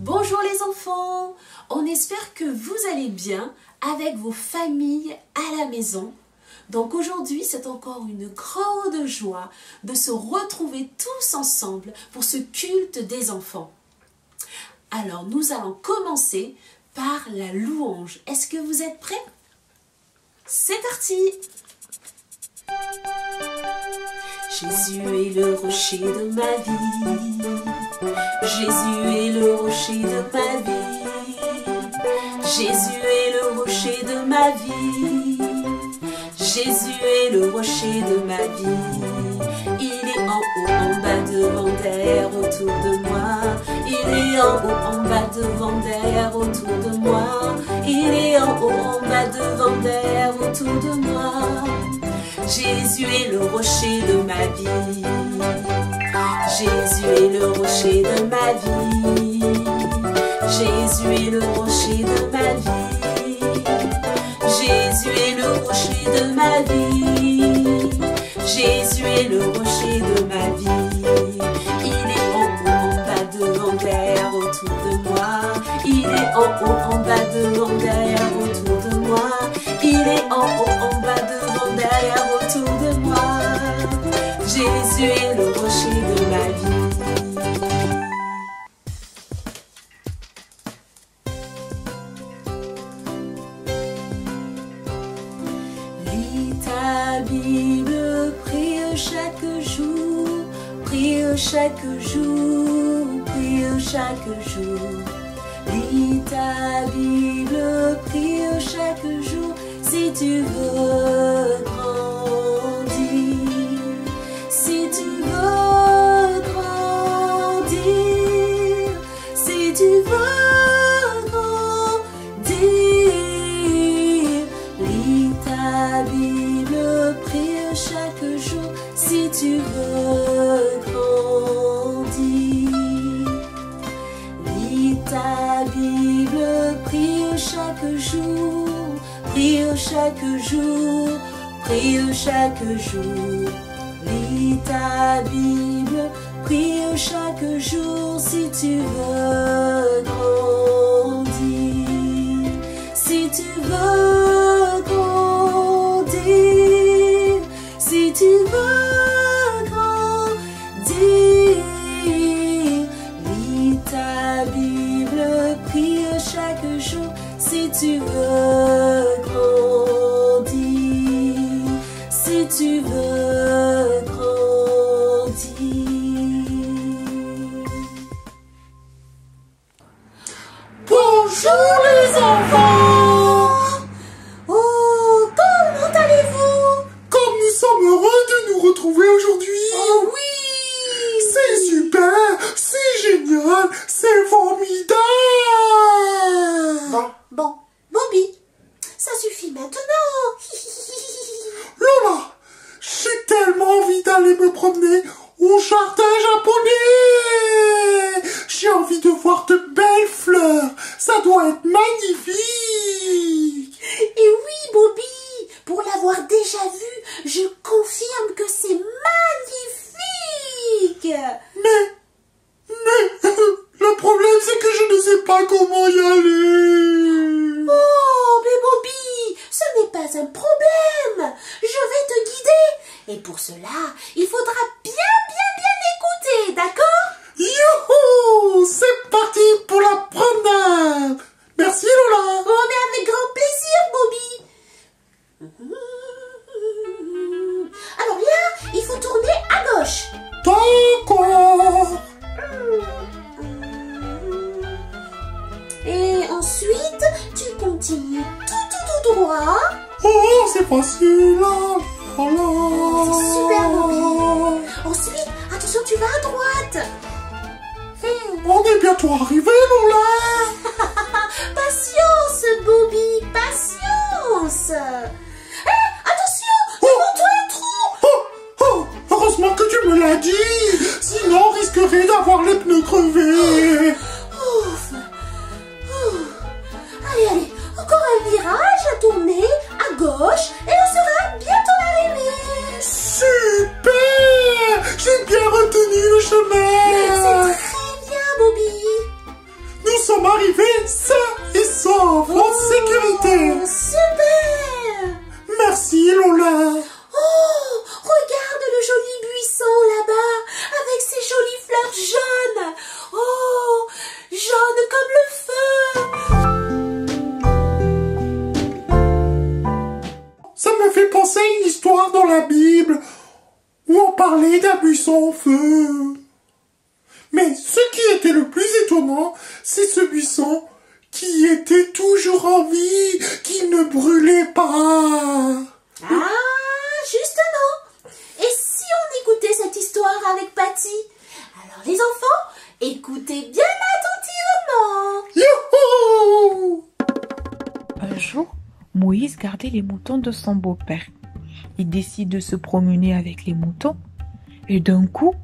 Bonjour les enfants, on espère que vous allez bien avec vos familles à la maison. Donc aujourd'hui, c'est encore une grande joie de se retrouver tous ensemble pour ce culte des enfants. Alors nous allons commencer par la louange. Est-ce que vous êtes prêts? C'est parti! Jésus est le rocher de ma vie. Jésus est le rocher de ma vie. Jésus est le rocher de ma vie. Jésus est le rocher de ma vie. Il est en haut, en bas, devant, derrière, autour de moi. Il est en haut, en bas, devant, derrière, autour de moi. Il est en haut, en bas, devant, derrière, autour de moi. Jésus est le rocher de ma vie. Jésus est le rocher de ma vie. Jésus est le rocher de ma vie. Jésus est le rocher de ma vie. Jésus est le rocher de ma vie. Il est en haut, en bas, devant, derrière, autour de moi. Il est en haut, en bas, devant, derrière, autour de moi. Il est en haut, en bas, devant, derrière, autour de moi. Jésus est le rocher de ma vie. Lis ta Bible, prie chaque jour, prie chaque jour, prie chaque jour. Lis ta Bible, prie chaque jour, si tu veux grandir, si tu veux grandir, si tu veux grandir. Lis ta Bible, prie chaque jour, si tu veux grandir. Lis ta Bible, prie chaque jour, prie chaque jour, prie chaque jour. Lis ta Bible, prie chaque jour, si tu veux grandir, si tu veux grandir, si tu veux grandir. Lis ta Bible, prie chaque jour, si tu veux grandir, si tu veux grandir. Bonjour les enfants! Oh, comment allez-vous? Comme nous sommes heureux de nous retrouver aujourd'hui! Oh oui! C'est super! C'est génial! C'est formidable! Bon, Bobby, ça suffit maintenant. Lola, j'ai tellement envie d'aller me promener au jardin japonais! J'ai envie de voir de belles fleurs! Ça doit être magnifique! Et oui, Bobby, pour l'avoir déjà vu, je confirme que c'est magnifique. Mais, le problème c'est que je ne sais pas comment y aller! Oh, mais Bobby, ce n'est pas un problème. Je vais te guider. Et pour cela, il faudra bien écouter, d'accord? Youhou! C'est parti pour la promenade! Merci Lola! Oh, mais avec grand plaisir, Bobby. Alors là, il faut tourner à gauche. D'accord! Et ensuite, tu continues tout droit. Oh, c'est facile! Là. C'est super, Bobby. Ensuite, attention, tu vas à droite. On est bientôt arrivé, Lola! Patience, Bobby, patience. Hé, attention, devant toi un trou. Heureusement que tu me l'as dit! Sinon, on risquerait d'avoir les pneus crevés! Ouf. Allez, encore un virage à tourner à gauche et on sera bientôt arrivé. Super! J'ai bien retenu le chemin! C'est très bien, Bobby. Nous me fait penser à une histoire dans la Bible où on parlait d'un buisson en feu. Mais ce qui était le plus étonnant, c'est ce buisson qui était toujours en vie, qui ne brûlait pas. Ah, justement. Et si on écoutait cette histoire avec Patty? Alors les enfants, écoutez bien attentivement. Youhou! Un jour, Moïse gardait les moutons de son beau-père. Il décide de se promener avec les moutons et d'un coup,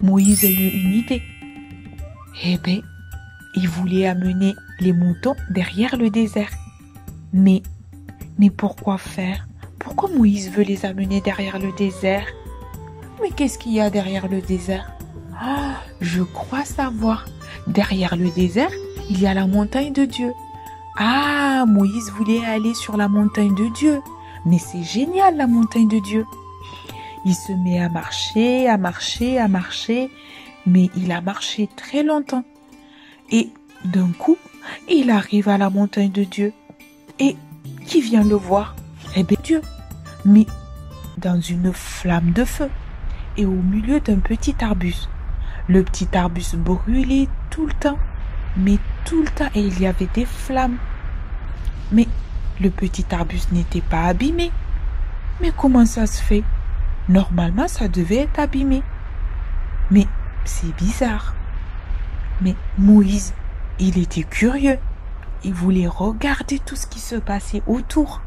Moïse a eu une idée. Eh bien, il voulait amener les moutons derrière le désert. Mais pourquoi faire? Pourquoi Moïse veut les amener derrière le désert? Mais qu'est-ce qu'il y a derrière le désert? Je crois savoir. Derrière le désert, il y a la montagne de Dieu. Ah, Moïse voulait aller sur la montagne de Dieu. Mais c'est génial, la montagne de Dieu. Il se met à marcher, mais il a marché très longtemps. Et d'un coup, il arrive à la montagne de Dieu. Et qui vient le voir? Eh bien, Dieu. Mais dans une flamme de feu et au milieu d'un petit arbuste. Le petit arbuste brûlait tout le temps, mais tout le temps, et il y avait des flammes. Mais le petit arbuste n'était pas abîmé. Mais comment ça se fait? Normalement, ça devait être abîmé. Mais c'est bizarre. Mais Moïse, il était curieux. Il voulait regarder tout ce qui se passait autour.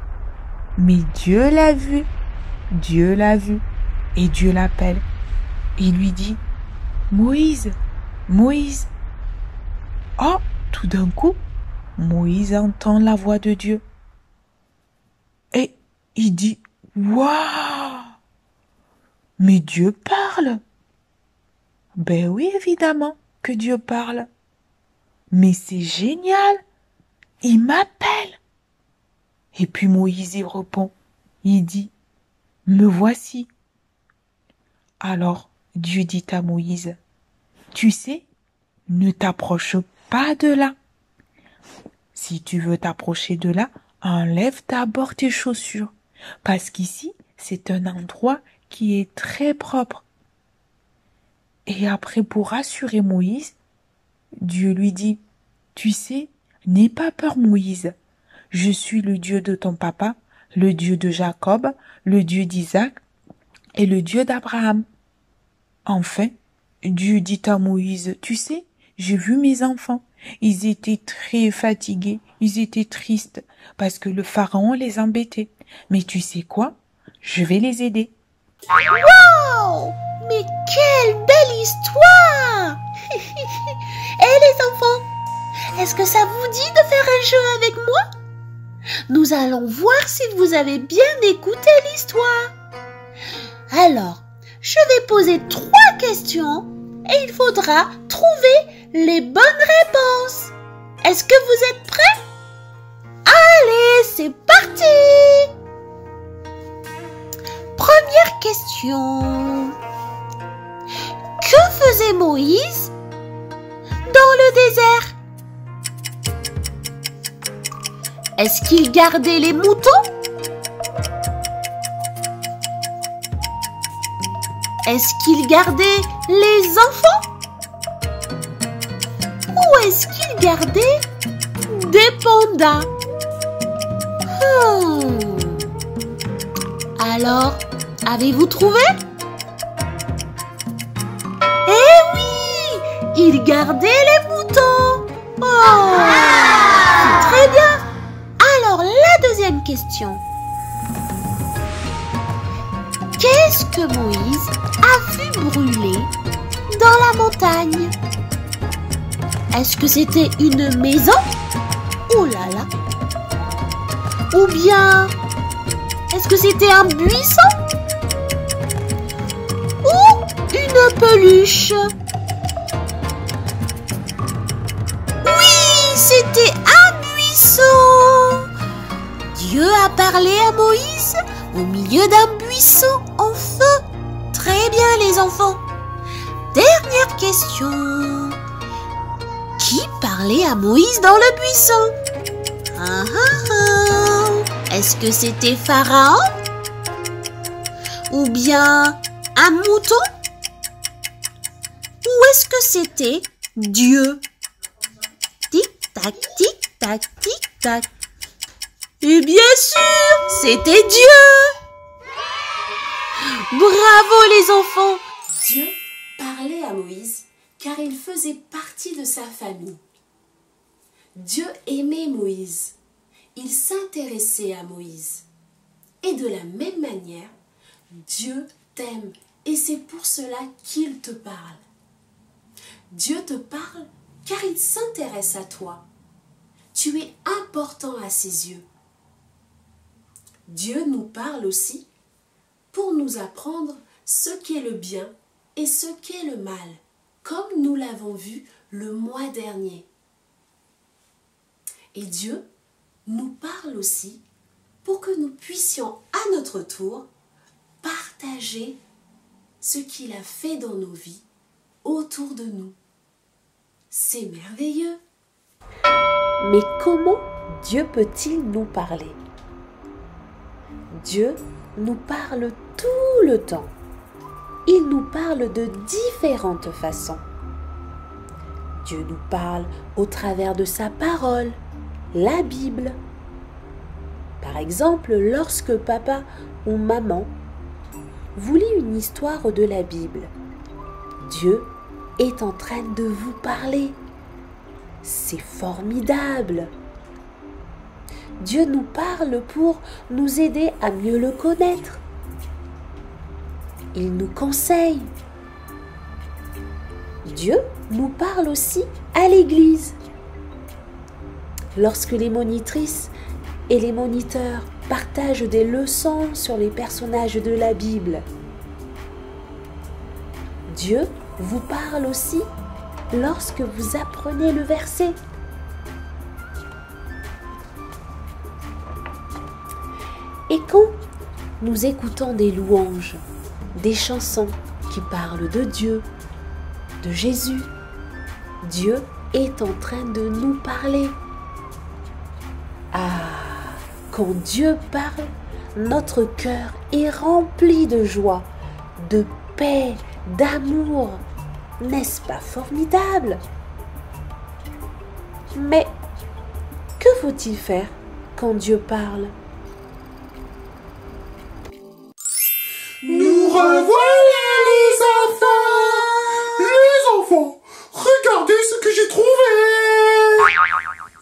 Mais Dieu l'a vu. Dieu l'a vu. Et Dieu l'appelle. Il lui dit, Moïse, Moïse. Oh, tout d'un coup, Moïse entend la voix de Dieu. Et il dit, waouh! Mais Dieu parle. Ben oui, évidemment que Dieu parle. Mais c'est génial. Il m'appelle. Et puis Moïse y répond. Il dit, me voici. Alors Dieu dit à Moïse, tu sais, ne t'approche pas de là. Si tu veux t'approcher de là, enlève d'abord tes chaussures. Parce qu'ici, c'est un endroit qui est très propre. Et après, pour rassurer Moïse, Dieu lui dit, tu sais, n'aie pas peur Moïse. Je suis le Dieu de ton papa, le Dieu de Jacob, le Dieu d'Isaac et le Dieu d'Abraham. Enfin, Dieu dit à Moïse, tu sais, j'ai vu mes enfants. Ils étaient très fatigués, ils étaient tristes parce que le pharaon les embêtait. Mais tu sais quoi? Je vais les aider. Wow! Mais quelle belle histoire! Et les enfants, est-ce que ça vous dit de faire un jeu avec moi? Nous allons voir si vous avez bien écouté l'histoire. Alors, je vais poser 3 questions et il faudra trouver les bonnes réponses. Est-ce que vous êtes prêts? Allez, c'est parti! Première question. Que faisait Moïse dans le désert? Est-ce qu'il gardait les moutons? Est-ce qu'il gardait les enfants? Ou est-ce qu'il gardait des pandas? Alors, avez-vous trouvé? Eh oui! Il gardait les moutons! Oh! C'est très bien! Alors, la deuxième question. Qu'est-ce que Moïse a vu brûler dans la montagne? Est-ce que c'était une maison? Oh là là! Ou bien, est-ce que c'était un buisson? Ou une peluche? Oui, c'était un buisson! Dieu a parlé à Moïse au milieu d'un buisson en feu. Très bien les enfants. Dernière question. Qui parlait à Moïse dans le buisson? Est-ce que c'était Pharaon? Ou bien un mouton? Ou est-ce que c'était Dieu? Tic-tac, tic-tac, tic-tac. Et bien sûr, c'était Dieu! Bravo les enfants! Dieu parlait à Moïse car il faisait partie de sa famille. Dieu aimait Moïse. Il s'intéressait à Moïse. Et de la même manière, Dieu t'aime et c'est pour cela qu'il te parle. Dieu te parle car il s'intéresse à toi. Tu es important à ses yeux. Dieu nous parle aussi pour nous apprendre ce qu'est le bien et ce qu'est le mal, comme nous l'avons vu le mois dernier. Et Dieu nous parle aussi pour que nous puissions à notre tour partager ce qu'il a fait dans nos vies autour de nous. C'est merveilleux. Mais comment Dieu peut-il nous parler? Dieu nous parle tout le temps. Il nous parle de différentes façons. Dieu nous parle au travers de sa parole, la Bible. Par exemple, lorsque papa ou maman vous lit une histoire de la Bible, Dieu est en train de vous parler. C'est formidable. Dieu nous parle pour nous aider à mieux le connaître. Il nous conseille. Dieu nous parle aussi à l'église. Lorsque les monitrices et les moniteurs partagent des leçons sur les personnages de la Bible. Dieu vous parle aussi lorsque vous apprenez le verset. Et quand nous écoutons des louanges, des chansons qui parlent de Dieu, de Jésus, Dieu est en train de nous parler. Ah, quand Dieu parle, notre cœur est rempli de joie, de paix, d'amour. N'est-ce pas formidable? Mais que faut-il faire quand Dieu parle? Nous revoilà les enfants! Les enfants, regardez ce que j'ai trouvé!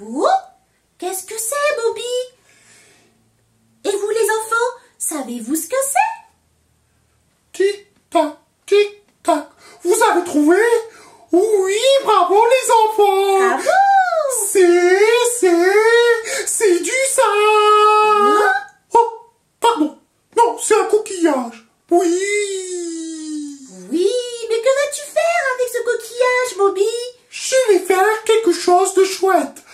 Oh, qu'est-ce que c'est, Bobby? Et vous les enfants, savez-vous ce que c'est? Tic-tac, tic-tac. Vous avez trouvé? Oui, bravo les enfants! Bravo! C'est du sable! Oh, pardon. Non, c'est un coquillage. Oui. Oui, mais que vas-tu faire avec ce coquillage, Bobby? Je vais faire quelque chose de chouette.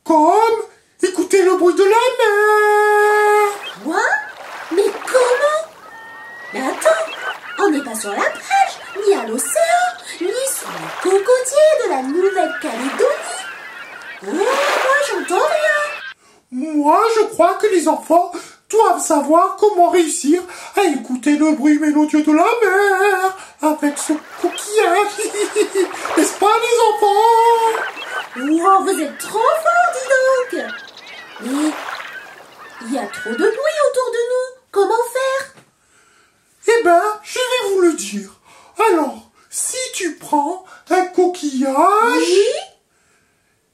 Comme écouter le bruit de la mer. Quoi? Mais comment? Mais attends, on n'est pas sur la plage, ni à l'océan, ni sur les cocotiers de la Nouvelle-Calédonie. Oh, moi j'entends rien. Moi, je crois que les enfants doivent savoir comment réussir à écouter le bruit mélodieux de la mer avec ce coquillage. N'est-ce pas, les enfants? Wow, vous êtes trop forts, dis donc. Mais il y a trop de bruit autour de nous. Comment faire? Eh ben, je vais vous le dire. Alors, si tu prends un coquillage Oui,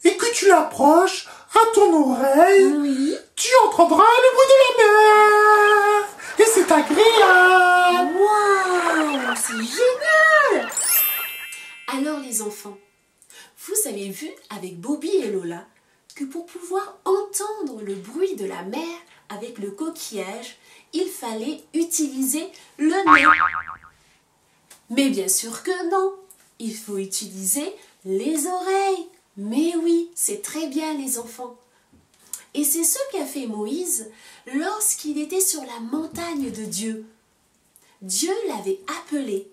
et que tu l'approches à ton oreille, oui. tu entendras le bruit de la mer. Et c'est agréable. Waouh, c'est génial. Alors les enfants, vous avez vu avec Bobby et Lola que pour pouvoir entendre le bruit de la mer avec le coquillage, il fallait utiliser le nez. Mais bien sûr que non, il faut utiliser les oreilles. Mais oui, c'est très bien les enfants. Et c'est ce qu'a fait Moïse lorsqu'il était sur la montagne de Dieu. Dieu l'avait appelé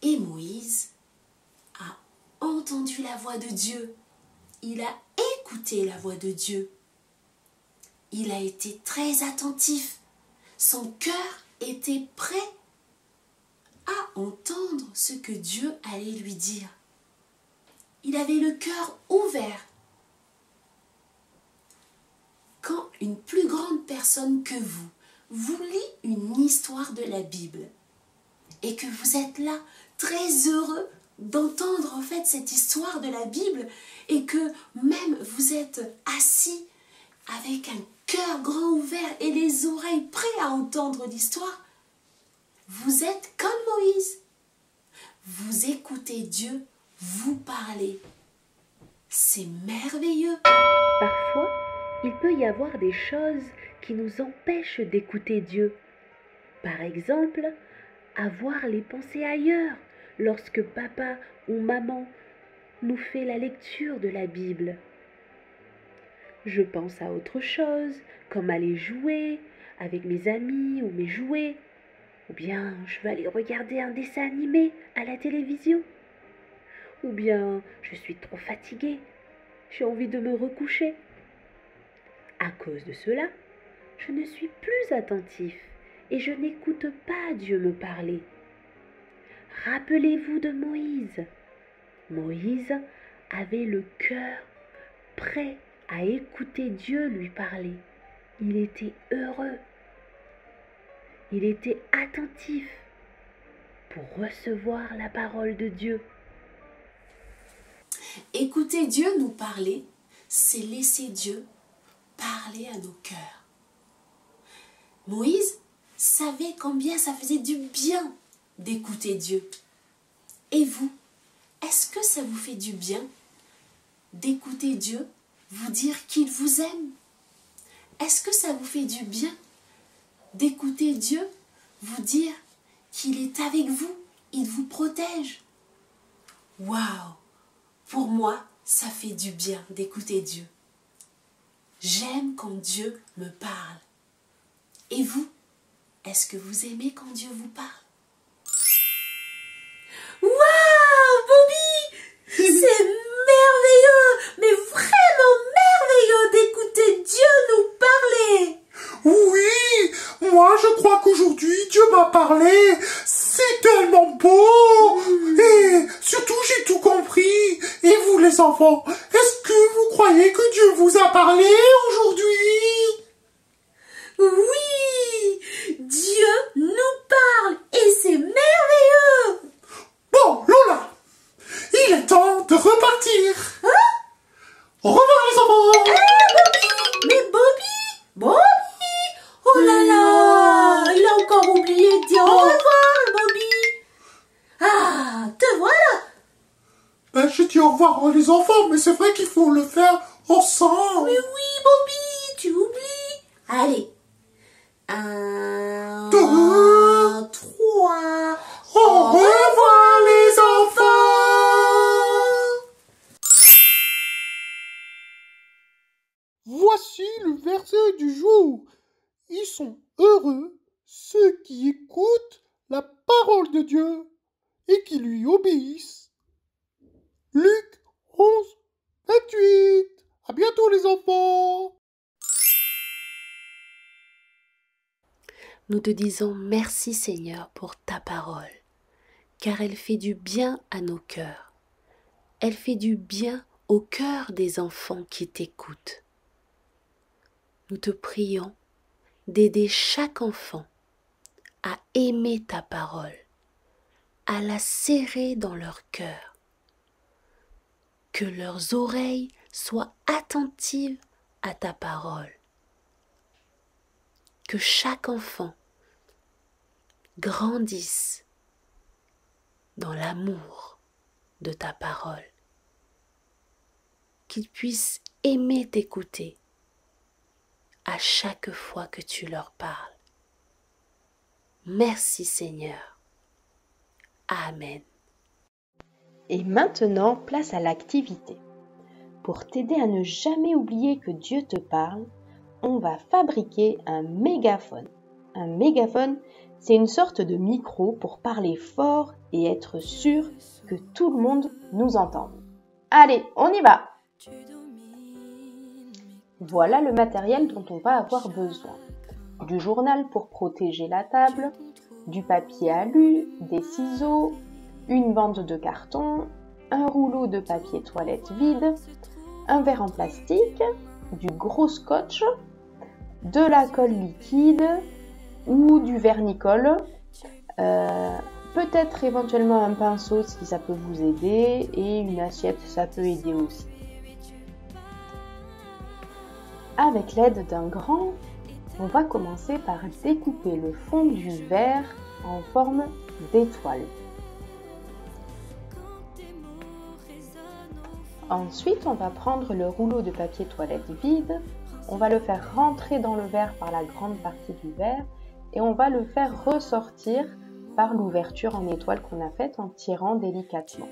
et Moïse a entendu la voix de Dieu. Il a écouté la voix de Dieu. il a été très attentif. Son cœur était prêt à entendre ce que Dieu allait lui dire. Il avait le cœur ouvert. Quand une plus grande personne que vous lit une histoire de la Bible et que vous êtes là très heureux d'entendre en fait cette histoire de la Bible et que même vous êtes assis avec un cœur grand ouvert et les oreilles prêts à entendre l'histoire, vous êtes comme Moïse. Vous écoutez Dieu vous parler. C'est merveilleux. Parfois, il peut y avoir des choses qui nous empêchent d'écouter Dieu. Par exemple, avoir les pensées ailleurs lorsque papa ou maman nous fait la lecture de la Bible. Je pense à autre chose, comme aller jouer avec mes amis ou mes jouets. Ou bien je veux aller regarder un dessin animé à la télévision. Ou bien je suis trop fatiguée, j'ai envie de me recoucher. À cause de cela, je ne suis plus attentif et je n'écoute pas Dieu me parler. Rappelez-vous de Moïse. Moïse avait le cœur prêt à écouter Dieu lui parler. Il était heureux. Il était attentif pour recevoir la parole de Dieu. Écouter Dieu nous parler, c'est laisser Dieu parler à nos cœurs. Moïse savait combien ça faisait du bien d'écouter Dieu. Et vous, est-ce que ça vous fait du bien d'écouter Dieu vous dire qu'il vous aime? Est-ce que ça vous fait du bien d'écouter Dieu vous dire qu'il est avec vous, il vous protège? Waouh! Pour moi, ça fait du bien d'écouter Dieu. J'aime quand Dieu me parle. Et vous, est-ce que vous aimez quand Dieu vous parle? Waouh, Bobby! C'est merveilleux, mais vraiment merveilleux d'écouter Dieu nous parler. Oui, moi je crois qu'aujourd'hui Dieu m'a parlé. C'est tellement beau. Et surtout j'ai tout compris. Et vous les enfants, est-ce que vous croyez que Dieu vous a parlé aujourd'hui? Oui, Dieu nous parle et c'est merveilleux. Bon, Lola, il est temps de repartir. Au revoir les enfants. Mais Bobby, oh là là, il a encore oublié de dire au revoir, Bobby. Ah, te voilà. Ben, je dis au revoir les enfants, mais c'est vrai qu'il faut le faire ensemble. Mais oui, Bobby, tu oublies. Allez. 1, 2, 3. Au revoir les enfants. Voici le verset du jour. Ils sont heureux ceux qui écoutent la parole de Dieu et qui lui obéissent. Luc 11, 28. À bientôt les enfants. Nous te disons merci Seigneur pour ta parole, car elle fait du bien à nos cœurs. Elle fait du bien au cœur des enfants qui t'écoutent. Nous te prions d'aider chaque enfant à aimer ta parole, à la serrer dans leur cœur, que leurs oreilles soient attentives à ta parole, que chaque enfant grandisse dans l'amour de ta parole, qu'ils puissent aimer t'écouter à chaque fois que tu leur parles. Merci Seigneur. Amen. Et maintenant, place à l'activité. Pour t'aider à ne jamais oublier que Dieu te parle, on va fabriquer un mégaphone. Un mégaphone, c'est une sorte de micro pour parler fort et être sûr que tout le monde nous entende. Allez, on y va! Voilà le matériel dont on va avoir besoin. Du journal pour protéger la table, du papier alu, des ciseaux, une bande de carton, un rouleau de papier toilette vide, un verre en plastique, du gros scotch, de la colle liquide ou du vernicole, peut-être éventuellement un pinceau si ça peut vous aider, et une assiette, ça peut aider aussi. Avec l'aide d'un grand, on va commencer par découper le fond du verre en forme d'étoile. Ensuite, on va prendre le rouleau de papier toilette vide, on va le faire rentrer dans le verre par la grande partie du verre et on va le faire ressortir par l'ouverture en étoile qu'on a faite en tirant délicatement.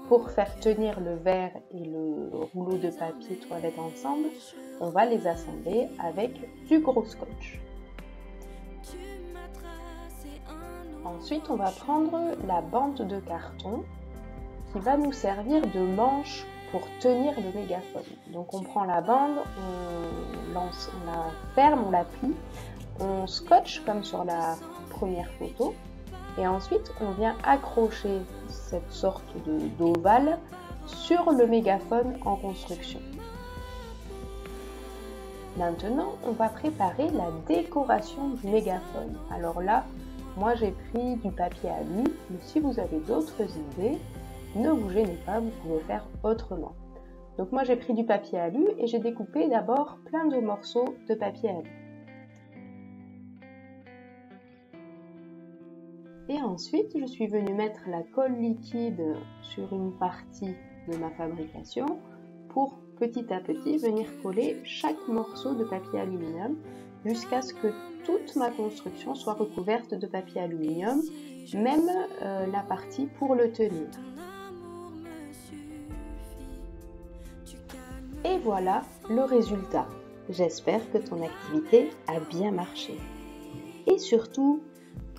Pour faire tenir le verre et le rouleau de papier toilette ensemble, on va les assembler avec du gros scotch. Ensuite, on va prendre la bande de carton qui va nous servir de manche pour tenir le mégaphone. Donc on prend la bande, on la ferme, on la plie, on scotche comme sur la première photo et ensuite on vient accrocher cette sorte d'ovale sur le mégaphone en construction. Maintenant, on va préparer la décoration du mégaphone. Alors là, moi j'ai pris du papier alu, mais si vous avez d'autres idées, ne vous gênez pas, vous pouvez faire autrement. Donc moi j'ai pris du papier alu et j'ai découpé d'abord plein de morceaux de papier alu. Et ensuite, je suis venue mettre la colle liquide sur une partie de ma fabrication pour petit à petit venir coller chaque morceau de papier aluminium jusqu'à ce que toute ma construction soit recouverte de papier aluminium, même la partie pour le tenir. Et voilà le résultat. J'espère que ton activité a bien marché. Et surtout,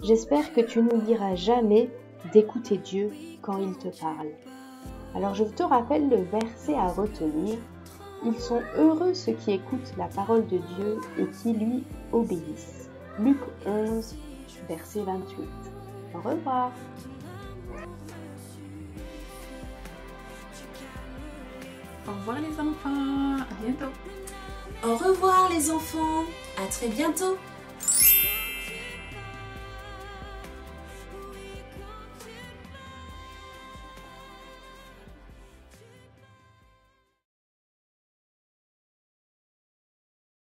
j'espère que tu n'oublieras jamais d'écouter Dieu quand il te parle. Alors je te rappelle le verset à retenir. Ils sont heureux ceux qui écoutent la parole de Dieu et qui lui obéissent. Luc 11, verset 28. Au revoir. Au revoir les enfants, à bientôt. Au revoir les enfants, à très bientôt.